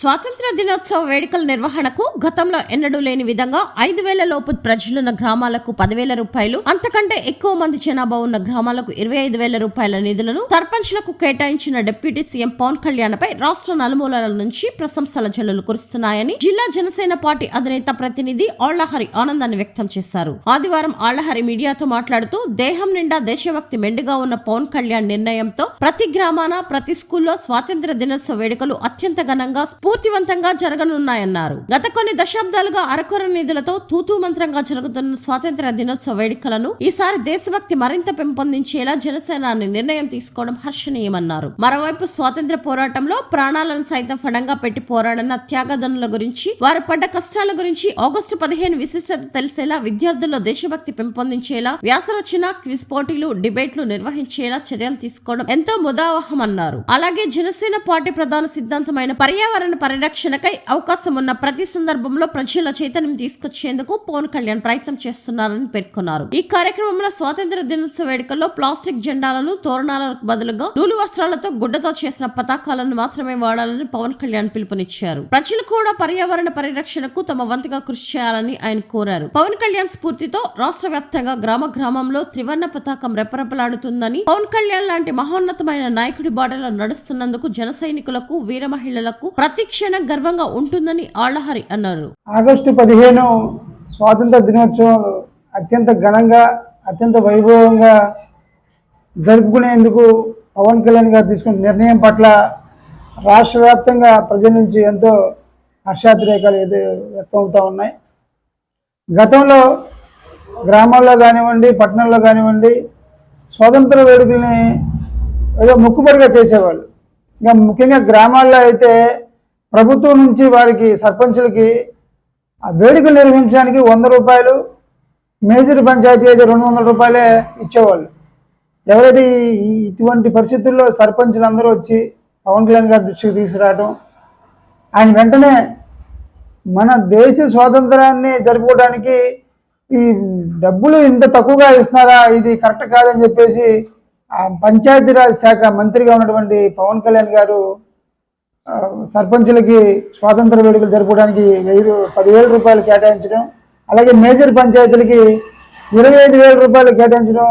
స్వాతంత్ర దినోత్సవ వేడుకల నిర్వహణకు గతంలో ఎన్నడూ లేని విధంగా 5,000 లోపు ప్రజలున్న గ్రామాలకు 10,000 రూపాయలు, అంతకంటే ఎక్కువ మంది జనాభా ఉన్న గ్రామాలకు 25,000 రూపాయల నిధులను సర్పంచ్లకు కేటాయించిన డిప్యూటీ సీఎం పవన్ కళ్యాణ్పై రాష్ట్ర నలుమూలల నుంచి ప్రశంసల జల్లులు కురుస్తున్నాయని జిల్లా జనసేన పార్టీ అధినేత ప్రతినిధి ఆళ్లహరి ఆనందాన్ని వ్యక్తం చేశారు. ఆదివారం ఆళ్లహరి మీడియాతో మాట్లాడుతూ దేహం నిండా దేశభక్తి మెండుగా ఉన్న పవన్ కళ్యాణ్ నిర్ణయంతో ప్రతి గ్రామాన ప్రతి స్కూల్లో స్వాతంత్ర దినోత్సవ వేడుకలు అత్యంత ఘనంగా స్ఫూర్తివంతంగా జరగనున్నాయన్నారు. గత కొన్ని దశాబ్దాలుగా అరకొర నిధులతో తూతూ మంత్రంగా జరుగుతున్న స్వాతంత్ర దినోత్సవ వేడుకలను ఈసారి దేశభక్తి మరింత పెంపొందించేలా జనసేన నిర్ణయం తీసుకోవడం హర్షణీయమన్నారు. మరోవైపు స్వాతంత్ర పోరాటంలో ప్రాణాలను సైతం ఫణంగా పెట్టి పోరాడిన త్యాగదనుల గురించి, వారు పడ్డ కష్టాల గురించి ఆగస్టు 15 విశిష్టత తెలిసేలా విద్యార్థుల్లో దేశభక్తి పెంపొందించేలా వ్యాసరచన, క్విజ్ పోటీలు, డిబేట్లు నిర్వహించేలా చర్యలు తీసుకోవడం ఎంతో ముదావహమన్నారు. అలాగే జనసేన పార్టీ ప్రధాన సిద్ధాంతమైన పర్యావరణ పరిరక్షణకై అవకాశం ఉన్న ప్రతి సందర్భంలో ప్రజల చైతన్యం తీసుకొచ్చేందుకు పవన్ కళ్యాణ్ ప్రయత్నం చేస్తున్నారని పేర్కొన్నారు. ఈ కార్యక్రమంలో స్వాతంత్ర దినోత్సవ వేడుకల్లో ప్లాస్టిక్ జెండాలను, తోరణాలకు బదులుగా నూలు వస్త్రాలతో గుడ్డతో చేసిన పతాకాలను మాత్రమే వాడాలని పవన్ కళ్యాణ్ పిలుపునిచ్చారు. ప్రజలు కూడా పర్యావరణ పరిరక్షణకు తమ వంతుగా కృషి చేయాలని ఆయన కోరారు. పవన్ కళ్యాణ్ స్ఫూర్తితో రాష్ట్ర వ్యాప్తంగా గ్రామంలో త్రివర్ణ పతాకం రెపరెపలాడుతుందని, పవన్ కళ్యాణ్ లాంటి మహోన్నతమైన నాయకుడి బాటలో నడుస్తున్నందుకు జన సైనికులకు, వీర మహిళలకు ప్రతి క్షణం గర్వంగా ఉంటుందని ఆళ్లహరి అన్నారు. ఆగస్టు 15 స్వాతంత్ర దినోత్సవం అత్యంత ఘనంగా, అత్యంత వైభవంగా జరుపుకునేందుకు పవన్ కళ్యాణ్ గారు తీసుకున్న నిర్ణయం పట్ల రాష్ట్ర వ్యాప్తంగా ప్రజల నుంచి ఎంతో హర్షాతిరేకాలు వ్యక్తం అవుతూ ఉన్నాయి. గతంలో గ్రామాల్లో కానివ్వండి, పట్టణంలో కానివ్వండి, స్వాతంత్ర వేడుకల్ని ఏదో మొక్కుబడిగా చేసేవాళ్ళు. ఇంకా ముఖ్యంగా గ్రామాల్లో అయితే ప్రభుత్వం నుంచి వారికి సర్పంచులకి ఆ వేడుకలు నిర్వహించడానికి 100 రూపాయలు, మేజర్ పంచాయతీ అయితే 200 రూపాయలే ఇచ్చేవాళ్ళు. ఎవరైతే ఇటువంటి పరిస్థితుల్లో సర్పంచులు అందరూ వచ్చి పవన్ కళ్యాణ్ గారి దృష్టికి తీసుకురావడం, ఆయన వెంటనే మన దేశ స్వాతంత్రాన్ని జరుపుకోవడానికి ఈ డబ్బులు ఇంత తక్కువగా ఇస్తున్నారా, ఇది కరెక్ట్ కాదని చెప్పేసి ఆ పంచాయతీరాజ్ శాఖ మంత్రిగా ఉన్నటువంటి పవన్ కళ్యాణ్ గారు సర్పంచులకి స్వాతంత్ర వేడుకలు జరుపుకోవడానికి 10,000 రూపాయలు కేటాయించడం, అలాగే మేజర్ పంచాయతీలకి 25,000 రూపాయలు కేటాయించడం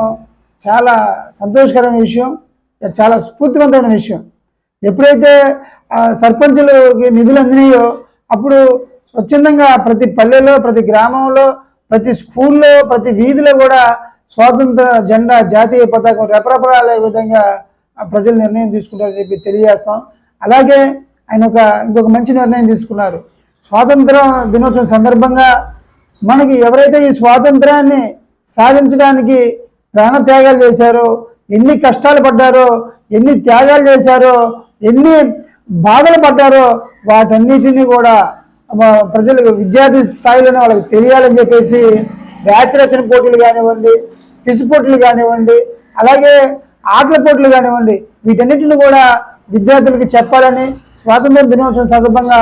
చాలా సంతోషకరమైన విషయం, చాలా స్ఫూర్తివంతమైన విషయం. ఎప్పుడైతే సర్పంచులకి నిధులు అందినాయో అప్పుడు స్వచ్ఛందంగా ప్రతి పల్లెలో, ప్రతి గ్రామంలో, ప్రతి స్కూల్లో, ప్రతి వీధిలో కూడా స్వాతంత్ర జెండా, జాతీయ పతాకం రెపరెపలాడే విధంగా ప్రజలు నిర్ణయం తీసుకుంటారని చెప్పి తెలియజేస్తాం. అలాగే ఆయన ఇంకొక మంచి నిర్ణయం తీసుకున్నారు. స్వాతంత్ర దినోత్సవం సందర్భంగా మనకి ఎవరైతే ఈ స్వాతంత్రాన్ని సాధించడానికి ప్రాణత్యాగాలు చేశారో, ఎన్ని కష్టాలు పడ్డారో, ఎన్ని త్యాగాలు చేశారో, ఎన్ని బాధలు పడ్డారో వాటన్నిటినీ కూడా ప్రజలకు విద్యార్థి స్థాయిలోనే వాళ్ళకి తెలియాలని చెప్పేసి వ్యాసరచన పోటీలు కానివ్వండి, క్విజ్ పోటీలు కానివ్వండి, అలాగే ఆటల పోటీలు కానివ్వండి, వీటన్నిటిని కూడా విద్యార్థులకి చెప్పాలని, స్వాతంత్ర దినోత్సవం సందర్భంగా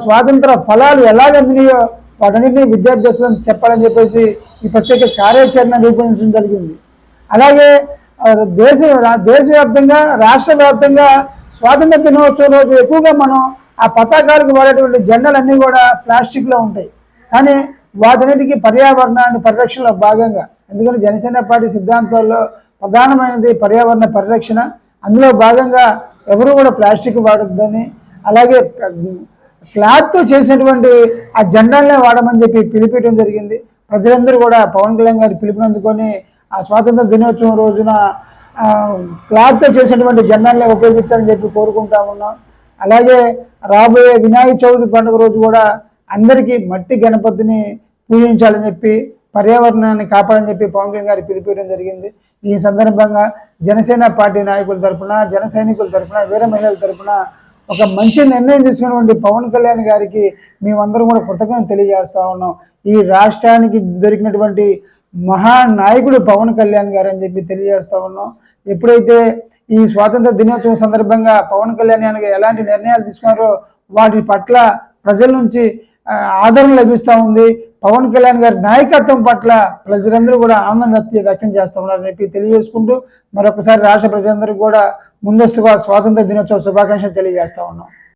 స్వాతంత్ర ఫలాలు ఎలాగ అందినాయో వాటన్నిటిని విద్యార్థి దశలో చెప్పాలని చెప్పేసి ఈ ప్రత్యేక కార్యాచరణ రూపొందించడం జరిగింది. అలాగే దేశవ్యాప్తంగా, రాష్ట్ర వ్యాప్తంగా స్వాతంత్ర దినోత్సవం రోజు ఎక్కువగా మనం ఆ పతాకాలకు వాడేటువంటి జెండాలన్నీ కూడా ప్లాస్టిక్లో ఉంటాయి. కానీ వాటన్నిటికీ పర్యావరణాన్ని పరిరక్షణలో భాగంగా, ఎందుకంటే జనసేన పార్టీ సిద్ధాంతాల్లో ప్రధానమైనది పర్యావరణ పరిరక్షణ. అందులో భాగంగా ఎవరు కూడా ప్లాస్టిక్ వాడొద్దని, అలాగే క్లాత్తో చేసినటువంటి ఆ జెండాలనే వాడమని చెప్పి పిలిపించడం జరిగింది. ప్రజలందరూ కూడా పవన్ కళ్యాణ్ గారి పిలుపునందుకొని ఆ స్వాతంత్ర దినోత్సవం రోజున క్లాత్తో చేసినటువంటి జెండాలనే ఉపయోగించాలని చెప్పి కోరుకుంటా ఉన్నాం. అలాగే రాబోయే వినాయక చవితి పండుగ రోజు కూడా అందరికీ మట్టి గణపతిని పూజించాలని చెప్పి, పర్యావరణాన్ని కాపాడని చెప్పి పవన్ కళ్యాణ్ గారి పిలిపించడం జరిగింది. ఈ సందర్భంగా జనసేన పార్టీ నాయకుల తరఫున, జన సైనికుల తరఫున, వీర మహిళల తరఫున ఒక మంచి నిర్ణయం తీసుకున్నటువంటి పవన్ కళ్యాణ్ గారికి మేమందరం కూడా కృతజ్ఞతలు తెలియజేస్తూ ఉన్నాం. ఈ రాష్ట్రానికి దొరికినటువంటి మహానాయకుడు పవన్ కళ్యాణ్ గారు అని చెప్పి తెలియజేస్తూ ఉన్నాం. ఎప్పుడైతే ఈ స్వాతంత్ర దినోత్సవం సందర్భంగా పవన్ కళ్యాణ్ గారు ఎలాంటి నిర్ణయాలు తీసుకున్నారో వాటి పట్ల ప్రజల నుంచి ఆదరణ లభిస్తూ ఉంది. పవన్ కళ్యాణ్ గారి నాయకత్వం పట్ల ప్రజలందరూ కూడా ఆనందం వ్యక్తం చేస్తూ ఉన్నారని చెప్పి తెలియజేసుకుంటూ మరొకసారి రాష్ట్ర ప్రజలందరూ కూడా ముందస్తుగా స్వాతంత్ర దినోత్సవ శుభాకాంక్షలు తెలియజేస్తా ఉన్నాం.